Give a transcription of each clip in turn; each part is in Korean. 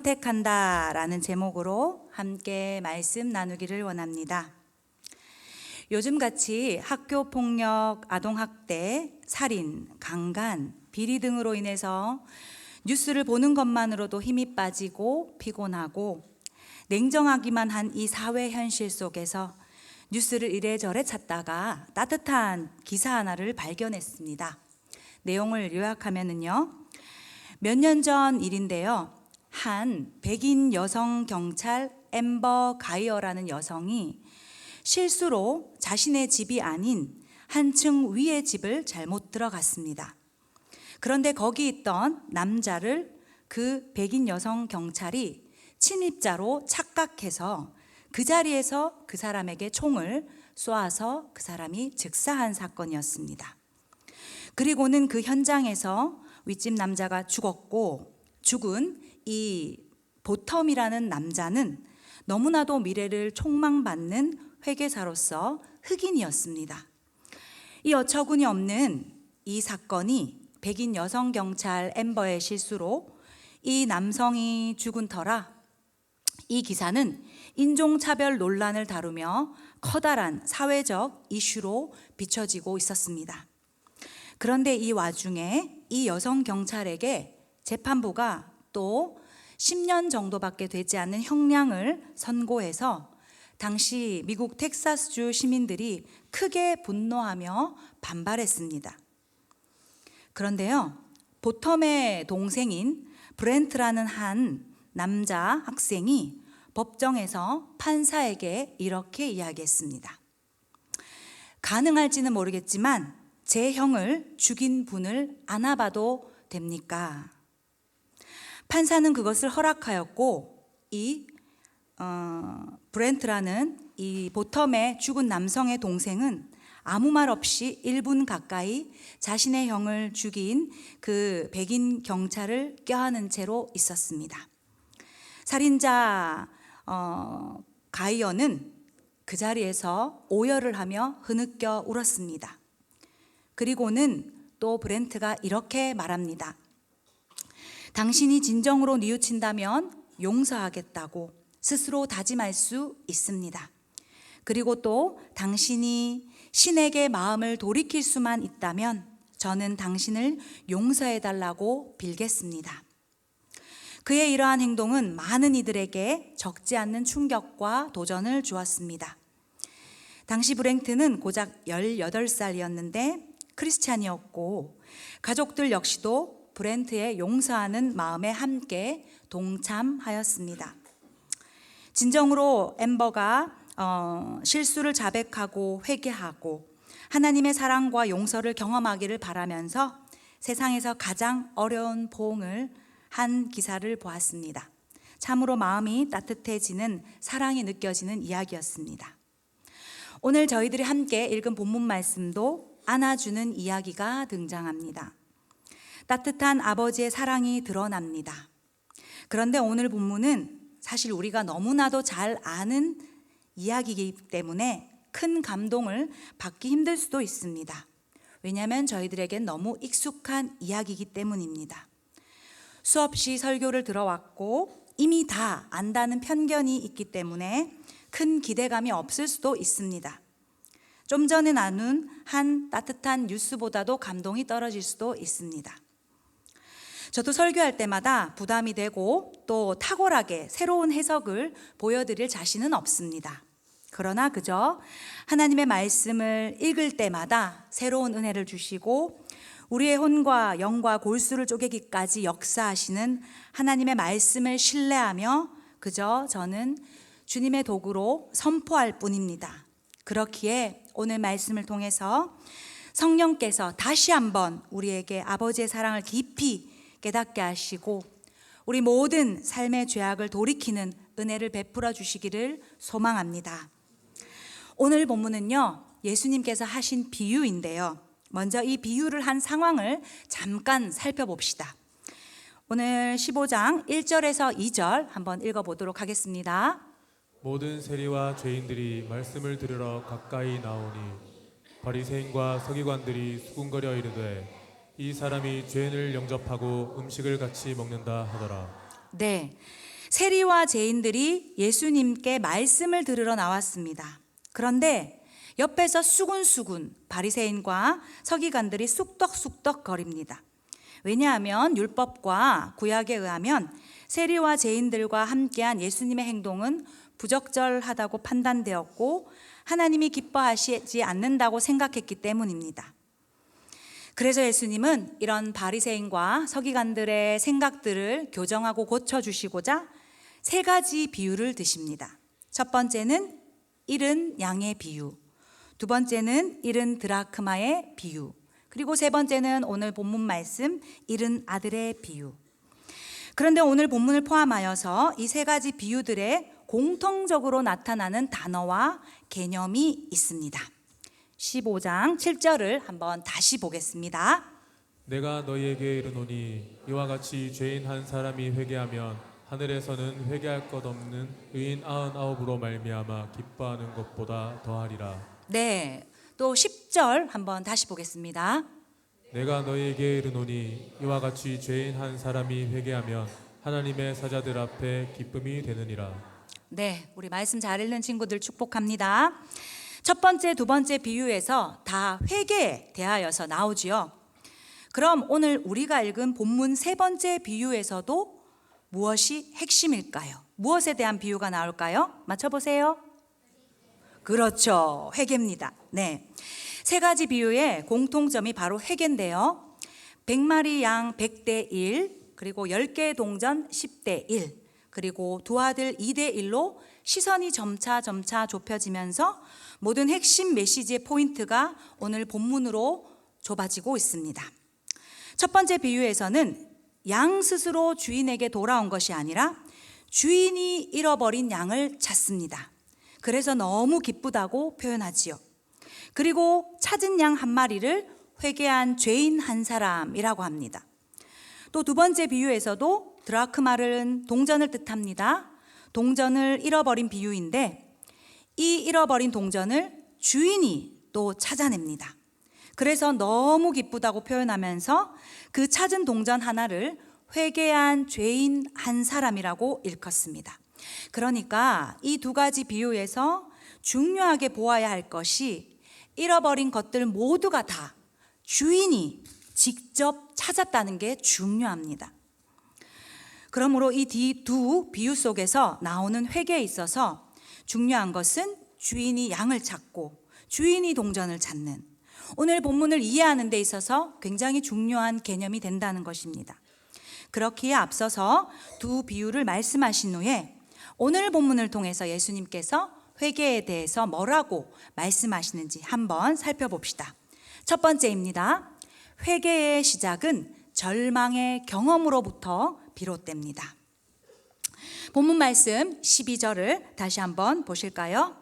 선택한다라는 제목으로 함께 말씀 나누기를 원합니다. 요즘같이 학교 폭력, 아동학대, 살인, 강간, 비리 등으로 인해서 뉴스를 보는 것만으로도 힘이 빠지고 피곤하고 냉정하기만 한 이 사회 현실 속에서 뉴스를 이래저래 찾다가 따뜻한 기사 하나를 발견했습니다. 내용을 요약하면요, 몇 년 전 일인데요. 한 백인 여성 경찰 앰버 가이어라는 여성이 실수로 자신의 집이 아닌 한층 위의 집을 잘못 들어갔습니다. 그런데 거기 있던 남자를 그 백인 여성 경찰이 침입자로 착각해서 그 자리에서 그 사람에게 총을 쏘아서 그 사람이 즉사한 사건이었습니다. 그리고는 그 현장에서 윗집 남자가 죽었고, 죽은 이 보텀이라는 남자는 너무나도 미래를 촉망받는 회계사로서 흑인이었습니다. 이 어처구니 없는 이 사건이 백인 여성 경찰 앰버의 실수로 이 남성이 죽은 터라 이 기사는 인종차별 논란을 다루며 커다란 사회적 이슈로 비춰지고 있었습니다. 그런데 이 와중에 이 여성 경찰에게 재판부가 또 10년 정도밖에 되지 않는 형량을 선고해서 당시 미국 텍사스주 시민들이 크게 분노하며 반발했습니다. 그런데요, 보텀의 동생인 브렌트라는 한 남자 학생이 법정에서 판사에게 이렇게 이야기했습니다. 가능할지는 모르겠지만 제 형을 죽인 분을 안아봐도 됩니까? 판사는 그것을 허락하였고, 이 브렌트라는 이 보텀의 죽은 남성의 동생은 아무 말 없이 1분 가까이 자신의 형을 죽인 그 백인 경찰을 껴안은 채로 있었습니다. 살인자 가이어는 그 자리에서 오열을 하며 흐느껴 울었습니다. 그리고는 또 브렌트가 이렇게 말합니다. 당신이 진정으로 뉘우친다면 용서하겠다고 스스로 다짐할 수 있습니다. 그리고 또 당신이 신에게 마음을 돌이킬 수만 있다면 저는 당신을 용서해달라고 빌겠습니다. 그의 이러한 행동은 많은 이들에게 적지 않는 충격과 도전을 주었습니다. 당시 브랭트는 고작 18살이었는데 크리스찬이었고, 가족들 역시도 브렌트의 용서하는 마음에 함께 동참하였습니다. 진정으로 앰버가 실수를 자백하고 회개하고 하나님의 사랑과 용서를 경험하기를 바라면서 세상에서 가장 어려운 포옹을 한 기사를 보았습니다. 참으로 마음이 따뜻해지는 사랑이 느껴지는 이야기였습니다. 오늘 저희들이 함께 읽은 본문 말씀도 안아주는 이야기가 등장합니다. 따뜻한 아버지의 사랑이 드러납니다. 그런데 오늘 본문은 사실 우리가 너무나도 잘 아는 이야기이기 때문에 큰 감동을 받기 힘들 수도 있습니다. 왜냐하면 저희들에겐 너무 익숙한 이야기이기 때문입니다. 수없이 설교를 들어왔고 이미 다 안다는 편견이 있기 때문에 큰 기대감이 없을 수도 있습니다. 좀 전에 나눈 한 따뜻한 뉴스보다도 감동이 떨어질 수도 있습니다. 저도 설교할 때마다 부담이 되고 또 탁월하게 새로운 해석을 보여드릴 자신은 없습니다. 그러나 그저 하나님의 말씀을 읽을 때마다 새로운 은혜를 주시고 우리의 혼과 영과 골수를 쪼개기까지 역사하시는 하나님의 말씀을 신뢰하며 그저 저는 주님의 도구로 선포할 뿐입니다. 그렇기에 오늘 말씀을 통해서 성령께서 다시 한번 우리에게 아버지의 사랑을 깊이 깨닫게 하시고 우리 모든 삶의 죄악을 돌이키는 은혜를 베풀어 주시기를 소망합니다. 오늘 본문은요, 예수님께서 하신 비유인데요. 먼저 이 비유를 한 상황을 잠깐 살펴봅시다. 오늘 15장 1절에서 2절 한번 읽어보도록 하겠습니다. 모든 세리와 죄인들이 말씀을 들으러 가까이 나오니 바리새인과 서기관들이 수군거려 이르되 이 사람이 죄인을 영접하고 음식을 같이 먹는다 하더라. 네, 세리와 죄인들이 예수님께 말씀을 들으러 나왔습니다. 그런데 옆에서 수군수군 바리새인과 서기관들이 쑥덕쑥덕 거립니다. 왜냐하면 율법과 구약에 의하면 세리와 죄인들과 함께한 예수님의 행동은 부적절하다고 판단되었고 하나님이 기뻐하시지 않는다고 생각했기 때문입니다. 그래서 예수님은 이런 바리새인과 서기관들의 생각들을 교정하고 고쳐주시고자 세 가지 비유를 드십니다. 첫 번째는 잃은 양의 비유, 두 번째는 잃은 드라크마의 비유, 그리고 세 번째는 오늘 본문 말씀 잃은 아들의 비유. 그런데 오늘 본문을 포함하여서 이 세 가지 비유들에 공통적으로 나타나는 단어와 개념이 있습니다. 15장 7절을 한번 다시 보겠습니다. 내가 너희에게 이르노니 이와 같이 죄인 한 사람이 회개하면 하늘에서는 회개할 것 없는 의인 99으로 말미암아 기뻐하는 것보다 더하리라. 네, 또 10절 한번 다시 보겠습니다. 내가 너희에게 이르노니 이와 같이 죄인 한 사람이 회개하면 하나님의 사자들 앞에 기쁨이 되느니라. 네, 우리 말씀 잘 읽는 친구들 축복합니다. 첫 번째, 두 번째 비유에서 다 회개에 대하여서 나오지요. 그럼 오늘 우리가 읽은 본문 세 번째 비유에서도 무엇이 핵심일까요? 무엇에 대한 비유가 나올까요? 맞춰보세요. 그렇죠, 회개입니다. 네, 세 가지 비유의 공통점이 바로 회개인데요. 100마리 양 100대 1, 그리고 10개의 동전 10대 1, 그리고 두 아들 2대 1로 시선이 점차 좁혀지면서 모든 핵심 메시지의 포인트가 오늘 본문으로 좁아지고 있습니다. 첫 번째 비유에서는 양 스스로 주인에게 돌아온 것이 아니라 주인이 잃어버린 양을 찾습니다. 그래서 너무 기쁘다고 표현하지요. 그리고 찾은 양 한 마리를 회개한 죄인 한 사람이라고 합니다. 또 두 번째 비유에서도 드라크마는 동전을 뜻합니다. 동전을 잃어버린 비유인데 이 잃어버린 동전을 주인이 또 찾아냅니다. 그래서 너무 기쁘다고 표현하면서 그 찾은 동전 하나를 회개한 죄인 한 사람이라고 일컫습니다. 그러니까 이 두 가지 비유에서 중요하게 보아야 할 것이 잃어버린 것들 모두가 다 주인이 직접 찾았다는 게 중요합니다. 그러므로 이 두 비유 속에서 나오는 회개에 있어서 중요한 것은 주인이 양을 찾고 주인이 동전을 찾는, 오늘 본문을 이해하는 데 있어서 굉장히 중요한 개념이 된다는 것입니다. 그렇기에 앞서서 두 비유를 말씀하신 후에 오늘 본문을 통해서 예수님께서 회개에 대해서 뭐라고 말씀하시는지 한번 살펴봅시다. 첫 번째입니다. 회개의 시작은 절망의 경험으로부터 비롯됩니다. 본문 말씀 12절을 다시 한번 보실까요?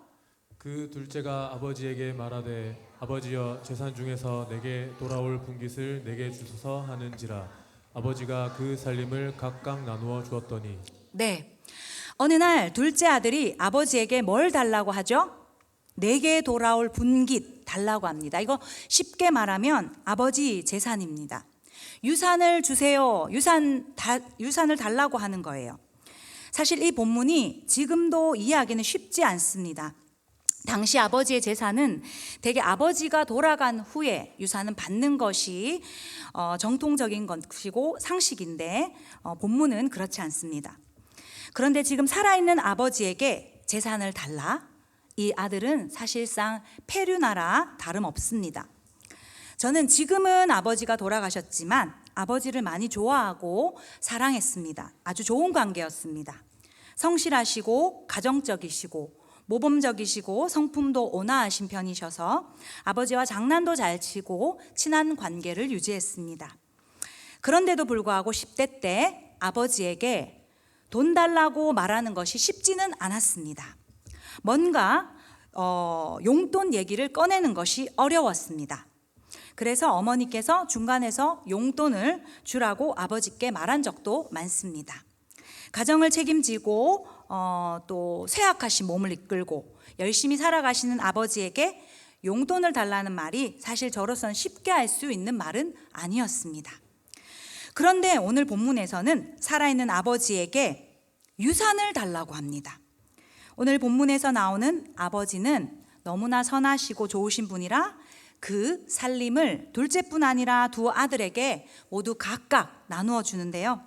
그 둘째가 아버지에게 말하되 아버지여 재산 중에서 내게 돌아올 분깃을 내게 주소서 하는지라. 아버지가 그 살림을 각각 나누어 주었더니. 네, 어느 날 둘째 아들이 아버지에게 뭘 달라고 하죠? 내게 돌아올 분깃 달라고 합니다. 이거 쉽게 말하면 아버지 재산입니다. 유산을 주세요. 유산을 달라고 하는 거예요. 사실 이 본문이 지금도 이해하기는 쉽지 않습니다. 당시 아버지의 재산은 대개 아버지가 돌아간 후에 유산은 받는 것이 정통적인 것이고 상식인데 본문은 그렇지 않습니다. 그런데 지금 살아있는 아버지에게 재산을 달라? 이 아들은 사실상 페류나라 다름없습니다. 저는 지금은 아버지가 돌아가셨지만 아버지를 많이 좋아하고 사랑했습니다. 아주 좋은 관계였습니다. 성실하시고 가정적이시고 모범적이시고 성품도 온화하신 편이셔서 아버지와 장난도 잘 치고 친한 관계를 유지했습니다. 그런데도 불구하고 10대 때 아버지에게 돈 달라고 말하는 것이 쉽지는 않았습니다. 뭔가 용돈 얘기를 꺼내는 것이 어려웠습니다. 그래서 어머니께서 중간에서 용돈을 주라고 아버지께 말한 적도 많습니다. 가정을 책임지고 또 쇠약하신 몸을 이끌고 열심히 살아가시는 아버지에게 용돈을 달라는 말이 사실 저로서는 쉽게 할 수 있는 말은 아니었습니다. 그런데 오늘 본문에서는 살아있는 아버지에게 유산을 달라고 합니다. 오늘 본문에서 나오는 아버지는 너무나 선하시고 좋으신 분이라 그 살림을 둘째뿐 아니라 두 아들에게 모두 각각 나누어 주는데요.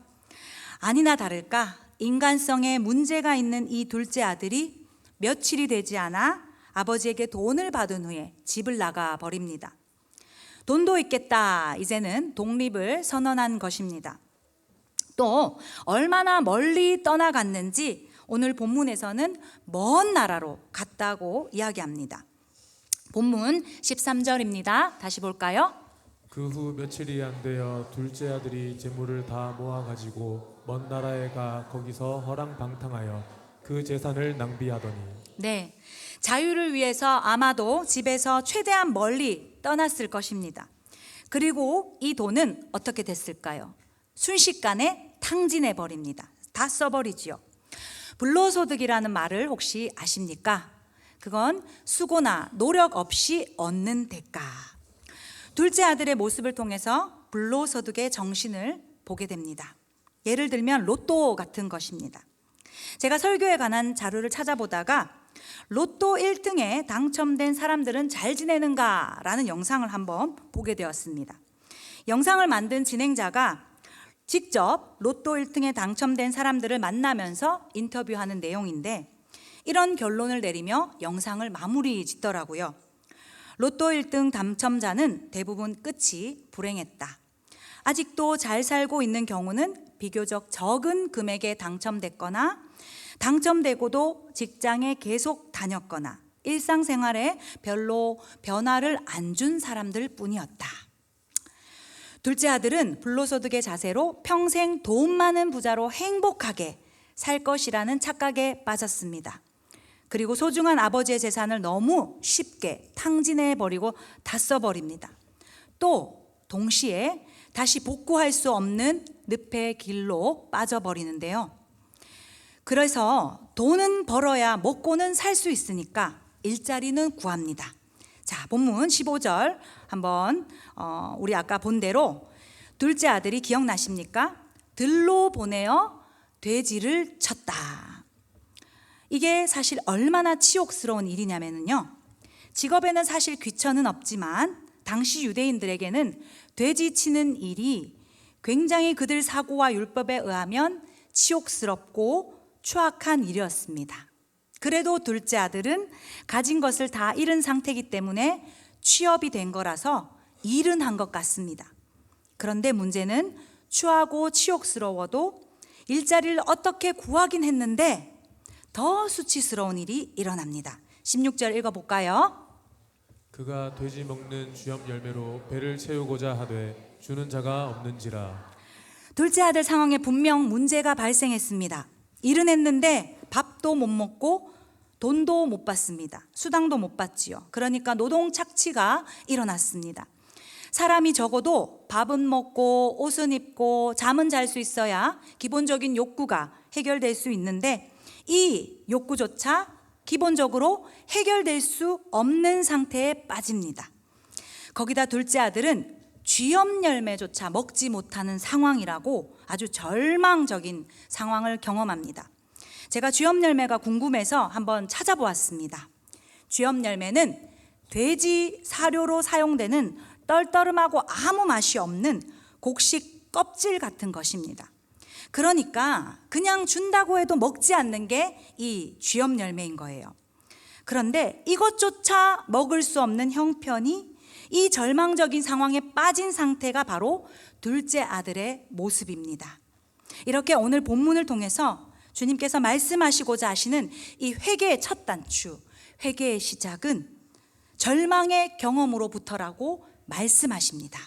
아니나 다를까 인간성에 문제가 있는 이 둘째 아들이 며칠이 되지 않아 아버지에게 돈을 받은 후에 집을 나가 버립니다. 돈도 있겠다, 이제는 독립을 선언한 것입니다. 또 얼마나 멀리 떠나갔는지 오늘 본문에서는 먼 나라로 갔다고 이야기합니다. 본문 13절입니다. 다시 볼까요? 그 후 며칠이 안 되어 둘째 아들이 재물을 다 모아가지고 먼 나라에 가 거기서 허랑방탕하여 그 재산을 낭비하더니. 네, 자유를 위해서 아마도 집에서 최대한 멀리 떠났을 것입니다. 그리고 이 돈은 어떻게 됐을까요? 순식간에 탕진해 버립니다. 다 써버리지요. 불로소득이라는 말을 혹시 아십니까? 그건 수고나 노력 없이 얻는 대가. 둘째 아들의 모습을 통해서 불로소득의 정신을 보게 됩니다. 예를 들면 로또 같은 것입니다. 제가 설교에 관한 자료를 찾아보다가 로또 1등에 당첨된 사람들은 잘 지내는가라는 영상을 한번 보게 되었습니다. 영상을 만든 진행자가 직접 로또 1등에 당첨된 사람들을 만나면서 인터뷰하는 내용인데 이런 결론을 내리며 영상을 마무리 짓더라고요. 로또 1등 당첨자는 대부분 끝이 불행했다. 아직도 잘 살고 있는 경우는 비교적 적은 금액에 당첨됐거나 당첨되고도 직장에 계속 다녔거나 일상생활에 별로 변화를 안 준 사람들 뿐이었다. 둘째 아들은 불로소득의 자세로 평생 돈 많은 부자로 행복하게 살 것이라는 착각에 빠졌습니다. 그리고 소중한 아버지의 재산을 너무 쉽게 탕진해버리고 다 써버립니다. 또 동시에 다시 복구할 수 없는 늪의 길로 빠져버리는데요. 그래서 돈은 벌어야 먹고는 살 수 있으니까 일자리는 구합니다. 자, 본문 15절 한번 우리 아까 본 대로 둘째 아들이 기억나십니까? 들로 보내어 돼지를 쳤다. 이게 사실 얼마나 치욕스러운 일이냐면요. 직업에는 사실 귀천은 없지만 당시 유대인들에게는 돼지 치는 일이 굉장히 그들 사고와 율법에 의하면 치욕스럽고 추악한 일이었습니다. 그래도 둘째 아들은 가진 것을 다 잃은 상태이기 때문에 취업이 된 거라서 일은 한 것 같습니다. 그런데 문제는 추하고 치욕스러워도 일자리를 어떻게 구하긴 했는데 더 수치스러운 일이 일어납니다. 16절 읽어볼까요? 그가 돼지 먹는 쥐염 열매로 배를 채우고자 하되 주는 자가 없는지라. 둘째 아들 상황에 분명 문제가 발생했습니다. 일은 했는데 밥도 못 먹고 돈도 못 받습니다. 수당도 못 받지요. 그러니까 노동 착취가 일어났습니다. 사람이 적어도 밥은 먹고 옷은 입고 잠은 잘 수 있어야 기본적인 욕구가 해결될 수 있는데 이 욕구조차 기본적으로 해결될 수 없는 상태에 빠집니다. 거기다 둘째 아들은 쥐염 열매조차 먹지 못하는 상황이라고 아주 절망적인 상황을 경험합니다. 제가 쥐염 열매가 궁금해서 한번 찾아보았습니다. 쥐염 열매는 돼지 사료로 사용되는 떨떠름하고 아무 맛이 없는 곡식 껍질 같은 것입니다. 그러니까 그냥 준다고 해도 먹지 않는 게 이 쥐염 열매인 거예요. 그런데 이것조차 먹을 수 없는 형편이 이 절망적인 상황에 빠진 상태가 바로 둘째 아들의 모습입니다. 이렇게 오늘 본문을 통해서 주님께서 말씀하시고자 하시는 이 회개의 첫 단추, 회개의 시작은 절망의 경험으로부터라고 말씀하십니다.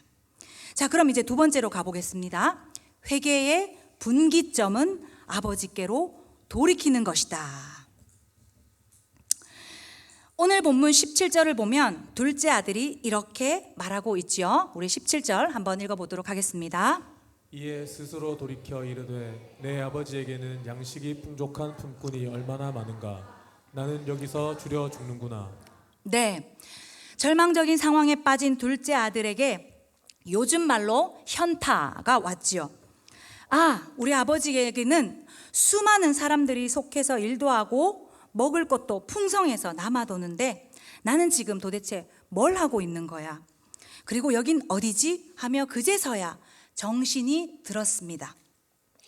자, 그럼 이제 두 번째로 가보겠습니다. 회개의 분기점은 아버지께로 돌이키는 것이다. 오늘 본문 17절을 보면 둘째 아들이 이렇게 말하고 있지요. 우리 17절 한번 읽어보도록 하겠습니다. 이에 스스로 돌이켜 이르되 내 아버지에게는 양식이 풍족한 품꾼이 얼마나 많은가. 나는 여기서 줄여 죽는구나. 네, 절망적인 상황에 빠진 둘째 아들에게 요즘 말로 현타가 왔지요. 우리 아버지에게는 수많은 사람들이 속해서 일도 하고 먹을 것도 풍성해서 남아도는데 나는 지금 도대체 뭘 하고 있는 거야? 그리고 여긴 어디지? 하며 그제서야 정신이 들었습니다.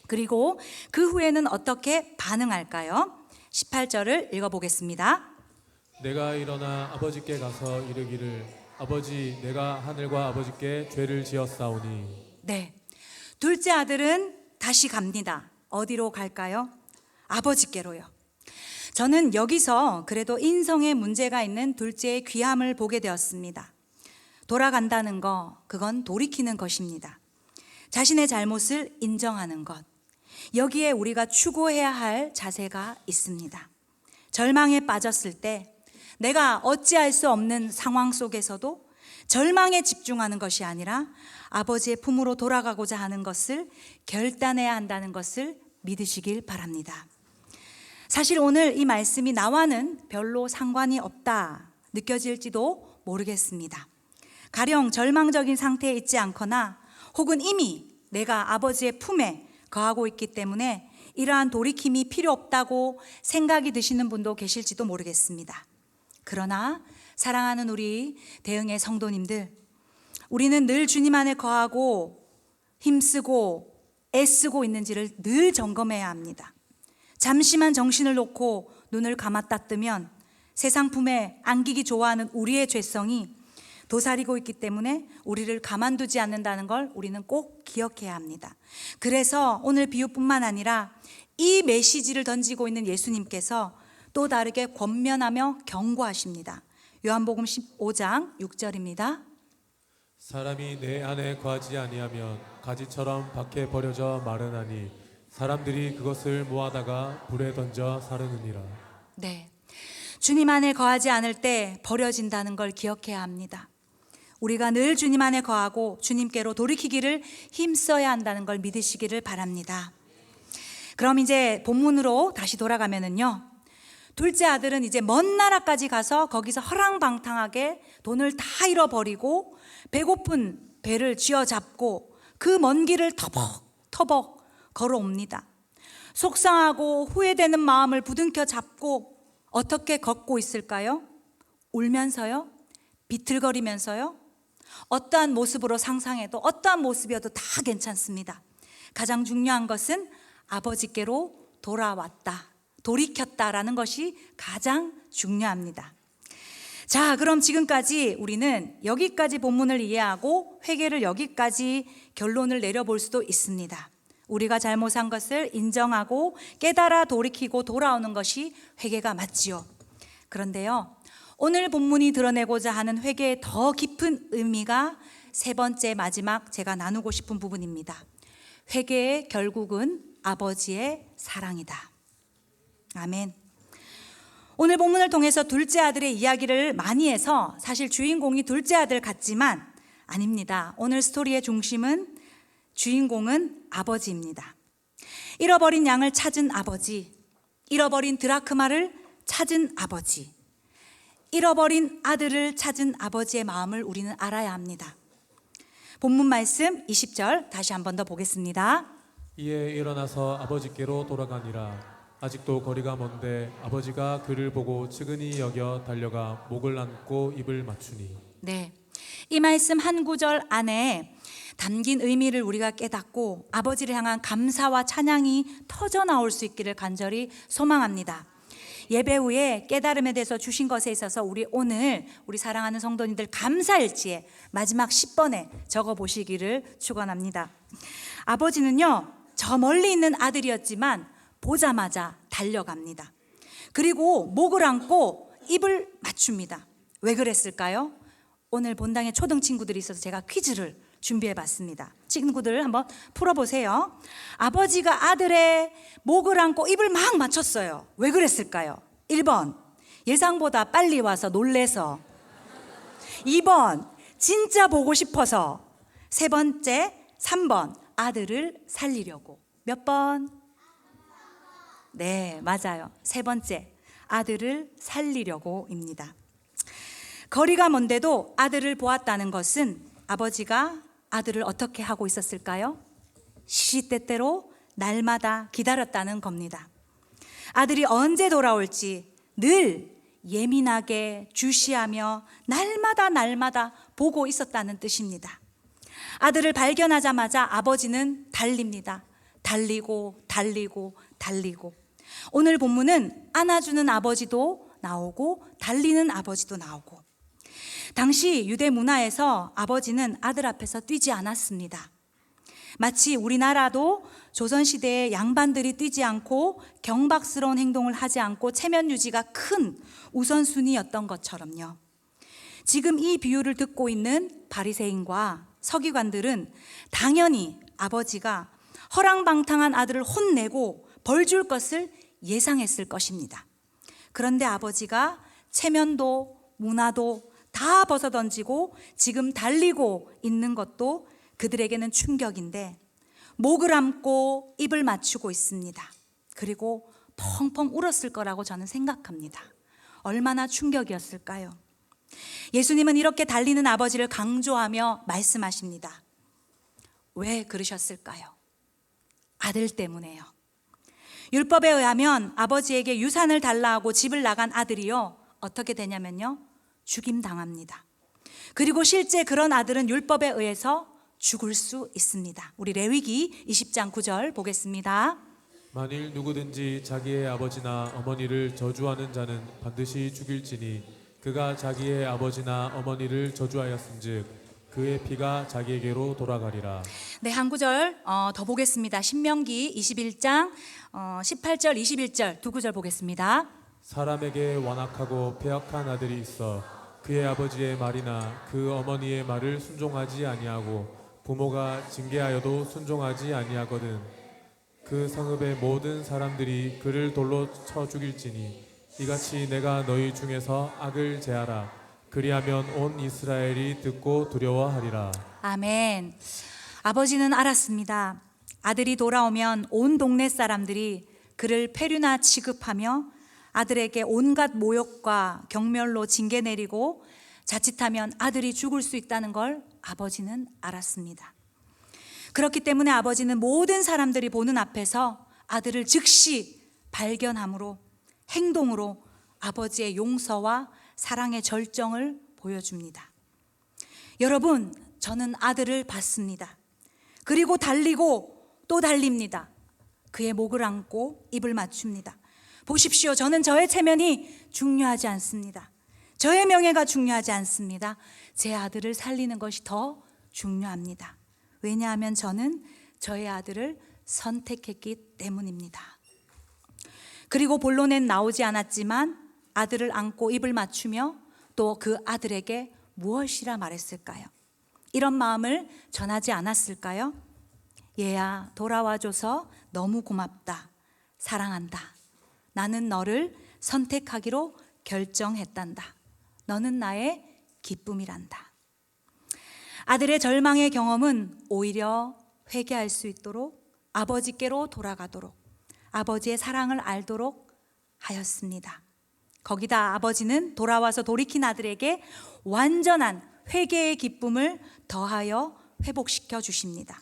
그리고 그 후에는 어떻게 반응할까요? 18절을 읽어보겠습니다. 내가 일어나 아버지께 가서 이르기를 아버지 내가 하늘과 아버지께 죄를 지었사오니. 네, 둘째 아들은 다시 갑니다. 어디로 갈까요? 아버지께로요. 저는 여기서 그래도 인성에 문제가 있는 둘째의 귀함을 보게 되었습니다. 돌아간다는 거, 그건 돌이키는 것입니다. 자신의 잘못을 인정하는 것, 여기에 우리가 추구해야 할 자세가 있습니다. 절망에 빠졌을 때 내가 어찌할 수 없는 상황 속에서도 절망에 집중하는 것이 아니라 아버지의 품으로 돌아가고자 하는 것을 결단해야 한다는 것을 믿으시길 바랍니다. 사실 오늘 이 말씀이 나와는 별로 상관이 없다 느껴질지도 모르겠습니다. 가령 절망적인 상태에 있지 않거나 혹은 이미 내가 아버지의 품에 거하고 있기 때문에 이러한 돌이킴이 필요 없다고 생각이 드시는 분도 계실지도 모르겠습니다. 그러나 사랑하는 우리 대흥의 성도님들, 우리는 늘 주님 안에 거하고 힘쓰고 애쓰고 있는지를 늘 점검해야 합니다. 잠시만 정신을 놓고 눈을 감았다 뜨면 세상 품에 안기기 좋아하는 우리의 죄성이 도사리고 있기 때문에 우리를 가만두지 않는다는 걸 우리는 꼭 기억해야 합니다. 그래서 오늘 비유뿐만 아니라 이 메시지를 던지고 있는 예수님께서 또 다르게 권면하며 경고하십니다. 요한복음 15장 6절입니다. 사람이 내 안에 거하지 아니하면 가지처럼 밖에 버려져 마르나니 사람들이 그것을 모아다가 불에 던져 사르느니라. 네, 주님 안에 거하지 않을 때 버려진다는 걸 기억해야 합니다. 우리가 늘 주님 안에 거하고 주님께로 돌이키기를 힘써야 한다는 걸 믿으시기를 바랍니다. 그럼 이제 본문으로 다시 돌아가면은요, 둘째 아들은 이제 먼 나라까지 가서 거기서 허랑방탕하게 돈을 다 잃어버리고 배고픈 배를 쥐어잡고 그 먼 길을 터벅터벅 걸어옵니다. 속상하고 후회되는 마음을 부둥켜 잡고 어떻게 걷고 있을까요? 울면서요? 비틀거리면서요? 어떠한 모습으로 상상해도 어떠한 모습이어도 다 괜찮습니다. 가장 중요한 것은 아버지께로 돌아왔다, 돌이켰다라는 것이 가장 중요합니다. 자, 그럼 지금까지 우리는 여기까지 본문을 이해하고 회개를 여기까지 결론을 내려볼 수도 있습니다. 우리가 잘못한 것을 인정하고 깨달아 돌이키고 돌아오는 것이 회개가 맞지요. 그런데요, 오늘 본문이 드러내고자 하는 회개의 더 깊은 의미가 세 번째 마지막 제가 나누고 싶은 부분입니다. 회개의 결국은 아버지의 사랑이다. 아멘. 오늘 본문을 통해서 둘째 아들의 이야기를 많이 해서 사실 주인공이 둘째 아들 같지만 아닙니다. 오늘 스토리의 중심은 주인공은 아버지입니다. 잃어버린 양을 찾은 아버지, 잃어버린 드라크마를 찾은 아버지, 잃어버린 아들을 찾은 아버지의 마음을 우리는 알아야 합니다. 본문 말씀 20절 다시 한 번 더 보겠습니다. 이에 일어나서 아버지께로 돌아가니라. 아직도 거리가 먼데 아버지가 그를 보고 측은히 여겨 달려가 목을 안고 입을 맞추니. 네, 이 말씀 한 구절 안에 담긴 의미를 우리가 깨닫고 아버지를 향한 감사와 찬양이 터져 나올 수 있기를 간절히 소망합니다. 예배 후에 깨달음에 대해서 주신 것에 있어서 우리 사랑하는 성도님들 감사일지에 마지막 10번에 적어 보시기를 축원합니다. 아버지는요, 저 멀리 있는 아들이었지만 보자마자 달려갑니다. 그리고 목을 안고 입을 맞춥니다. 왜 그랬을까요? 오늘 본당에 초등 친구들이 있어서 제가 퀴즈를 준비해 봤습니다. 친구들 한번 풀어보세요. 아버지가 아들의 목을 안고 입을 막 맞췄어요. 왜 그랬을까요? 1번, 예상보다 빨리 와서 놀래서. 2번, 진짜 보고 싶어서. 세 번째, 3번, 아들을 살리려고. 몇 번? 네, 맞아요. 세 번째, 아들을 살리려고입니다. 거리가 먼데도 아들을 보았다는 것은 아버지가 아들을 어떻게 하고 있었을까요? 시시때때로 날마다 기다렸다는 겁니다. 아들이 언제 돌아올지 늘 예민하게 주시하며 날마다 보고 있었다는 뜻입니다. 아들을 발견하자마자 아버지는 달립니다. 달리고 오늘 본문은 안아주는 아버지도 나오고 달리는 아버지도 나오고, 당시 유대 문화에서 아버지는 아들 앞에서 뛰지 않았습니다. 마치 우리나라도 조선시대에 양반들이 뛰지 않고 경박스러운 행동을 하지 않고 체면 유지가 큰 우선순위였던 것처럼요. 지금 이 비유를 듣고 있는 바리새인과 서기관들은 당연히 아버지가 허랑방탕한 아들을 혼내고 벌 줄 것을 예상했을 것입니다. 그런데 아버지가 체면도 문화도 다 벗어던지고 지금 달리고 있는 것도 그들에게는 충격인데 목을 안고 입을 맞추고 있습니다. 그리고 펑펑 울었을 거라고 저는 생각합니다. 얼마나 충격이었을까요? 예수님은 이렇게 달리는 아버지를 강조하며 말씀하십니다. 왜 그러셨을까요? 아들 때문에요. 율법에 의하면 아버지에게 유산을 달라 하고 집을 나간 아들이요, 어떻게 되냐면요, 죽임당합니다. 그리고 실제 그런 아들은 율법에 의해서 죽을 수 있습니다. 우리 레위기 20장 9절 보겠습니다. 만일 누구든지 자기의 아버지나 어머니를 저주하는 자는 반드시 죽일지니 그가 자기의 아버지나 어머니를 저주하였은즉 그의 피가 자기에게로 돌아가리라. 네, 한 구절 더 보겠습니다. 신명기 21장 18절 21절 두 구절 보겠습니다. 사람에게 완악하고 패역한 아들이 있어 그의 아버지의 말이나 그 어머니의 말을 순종하지 아니하고 부모가 징계하여도 순종하지 아니하거든 그 성읍의 모든 사람들이 그를 돌로 쳐 죽일지니 이같이 내가 너희 중에서 악을 제하라. 그리하면 온 이스라엘이 듣고 두려워하리라. 아멘. 아버지는 알았습니다. 아들이 돌아오면 온 동네 사람들이 그를 페류나 취급하며 아들에게 온갖 모욕과 경멸로 징계 내리고 자칫하면 아들이 죽을 수 있다는 걸 아버지는 알았습니다. 그렇기 때문에 아버지는 모든 사람들이 보는 앞에서 아들을 즉시 발견함으로 행동으로 아버지의 용서와 사랑의 절정을 보여줍니다. 여러분, 저는 아들을 봤습니다. 그리고 달리고 또 달립니다. 그의 목을 안고 입을 맞춥니다. 보십시오. 저는 저의 체면이 중요하지 않습니다. 저의 명예가 중요하지 않습니다. 제 아들을 살리는 것이 더 중요합니다. 왜냐하면 저는 저의 아들을 선택했기 때문입니다. 그리고 본론엔 나오지 않았지만 아들을 안고 입을 맞추며 또 그 아들에게 무엇이라 말했을까요? 이런 마음을 전하지 않았을까요? 얘야, 돌아와줘서 너무 고맙다. 사랑한다. 나는 너를 선택하기로 결정했단다. 너는 나의 기쁨이란다. 아들의 절망의 경험은 오히려 회개할 수 있도록, 아버지께로 돌아가도록, 아버지의 사랑을 알도록 하였습니다. 거기다 아버지는 돌아와서 돌이킨 아들에게 완전한 회개의 기쁨을 더하여 회복시켜 주십니다.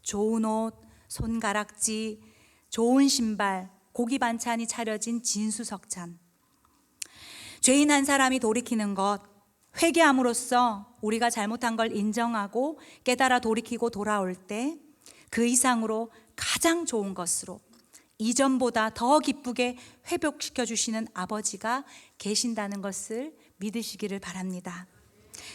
좋은 옷, 손가락지, 좋은 신발, 고기 반찬이 차려진 진수석찬. 죄인 한 사람이 돌이키는 것, 회개함으로써 우리가 잘못한 걸 인정하고 깨달아 돌이키고 돌아올 때 그 이상으로 가장 좋은 것으로 이전보다 더 기쁘게 회복시켜 주시는 아버지가 계신다는 것을 믿으시기를 바랍니다.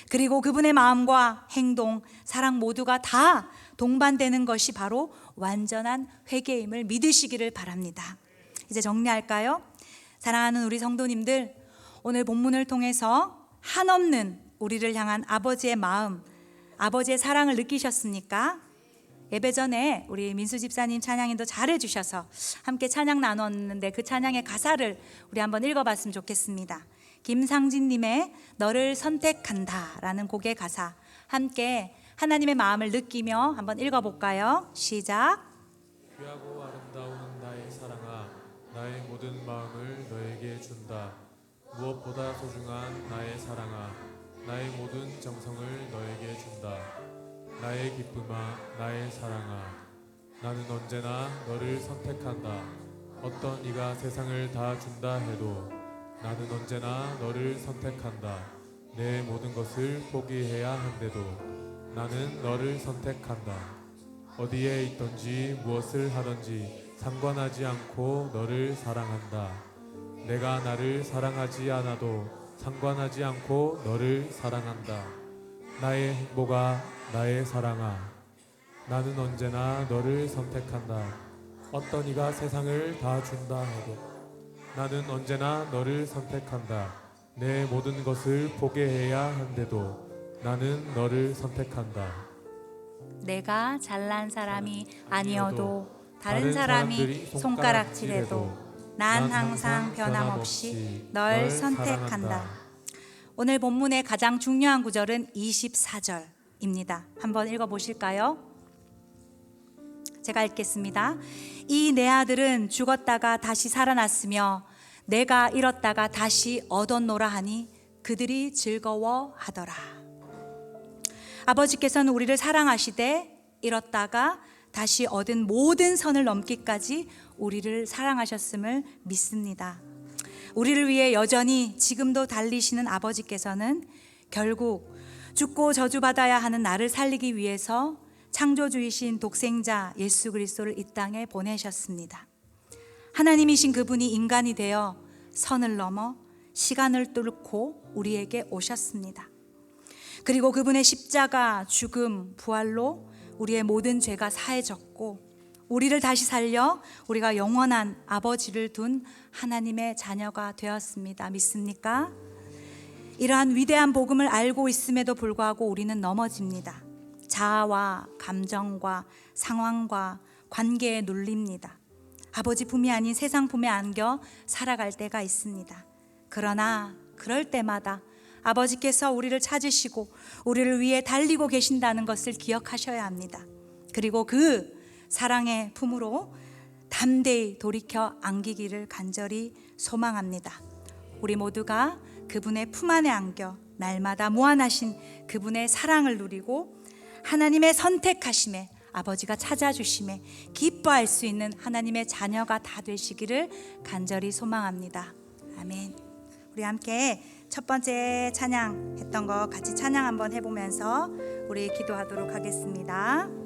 그리고 그분의 마음과 행동, 사랑 모두가 다 동반되는 것이 바로 완전한 회개임을 믿으시기를 바랍니다. 이제 정리할까요? 사랑하는 우리 성도님들, 오늘 본문을 통해서 한없는 우리를 향한 아버지의 마음, 아버지의 사랑을 느끼셨습니까? 예배 전에 우리 민수 집사님 찬양인도 잘해 주셔서 함께 찬양 나눴는데 그 찬양의 가사를 우리 한번 읽어봤으면 좋겠습니다. 김상진님의 너를 선택한다 라는 곡의 가사 함께 하나님의 마음을 느끼며 한번 읽어볼까요? 시작. 귀하고 아름다운 나의 사랑아 나의 모든 마음을 너에게 준다. 무엇보다 소중한 나의 사랑아 나의 모든 정성을 너에게 준다. 나의 기쁨아 나의 사랑아 나는 언제나 너를 선택한다. 어떤 이가 세상을 다 준다 해도 나는 언제나 너를 선택한다. 내 모든 것을 포기해야 한데도 나는 너를 선택한다. 어디에 있든지 무엇을 하든지 상관하지 않고 너를 사랑한다. 내가 나를 사랑하지 않아도 상관하지 않고 너를 사랑한다. 나의 행복아, 나의 사랑아, 나는 언제나 너를 선택한다. 어떤 이가 세상을 다 준다 해도 나는 언제나 너를 선택한다. 내 모든 것을 포기해야 한데도 나는 너를 선택한다. 내가 잘난 사람이 아니어도 다른 사람이 손가락질해도 난 항상 변함없이 널 선택한다. 오늘 본문의 가장 중요한 구절은 24절입니다. 한번 읽어보실까요? 제가 읽겠습니다. 이 내 아들은 죽었다가 다시 살아났으며 내가 잃었다가 다시 얻었노라 하니 그들이 즐거워하더라. 아버지께서는 우리를 사랑하시되 잃었다가 다시 얻은 모든 선을 넘기까지 우리를 사랑하셨음을 믿습니다. 우리를 위해 여전히 지금도 달리시는 아버지께서는 결국 죽고 저주받아야 하는 나를 살리기 위해서 창조주이신 독생자 예수 그리스도를 이 땅에 보내셨습니다. 하나님이신 그분이 인간이 되어 선을 넘어 시간을 뚫고 우리에게 오셨습니다. 그리고 그분의 십자가, 죽음, 부활로 우리의 모든 죄가 사해졌고 우리를 다시 살려 우리가 영원한 아버지를 둔 하나님의 자녀가 되었습니다. 믿습니까? 이러한 위대한 복음을 알고 있음에도 불구하고 우리는 넘어집니다. 자아와 감정과 상황과 관계에 눌립니다. 아버지 품이 아닌 세상 품에 안겨 살아갈 때가 있습니다. 그러나 그럴 때마다 아버지께서 우리를 찾으시고 우리를 위해 달리고 계신다는 것을 기억하셔야 합니다. 그리고 그 사랑의 품으로 담대히 돌이켜 안기기를 간절히 소망합니다. 우리 모두가 그분의 품 안에 안겨 날마다 무한하신 그분의 사랑을 누리고 하나님의 선택하심에 아버지가 찾아주심에 기뻐할 수 있는 하나님의 자녀가 다 되시기를 간절히 소망합니다. 아멘. 우리 함께 첫 번째 찬양 했던 거 같이 찬양 한번 해보면서 우리 기도하도록 하겠습니다.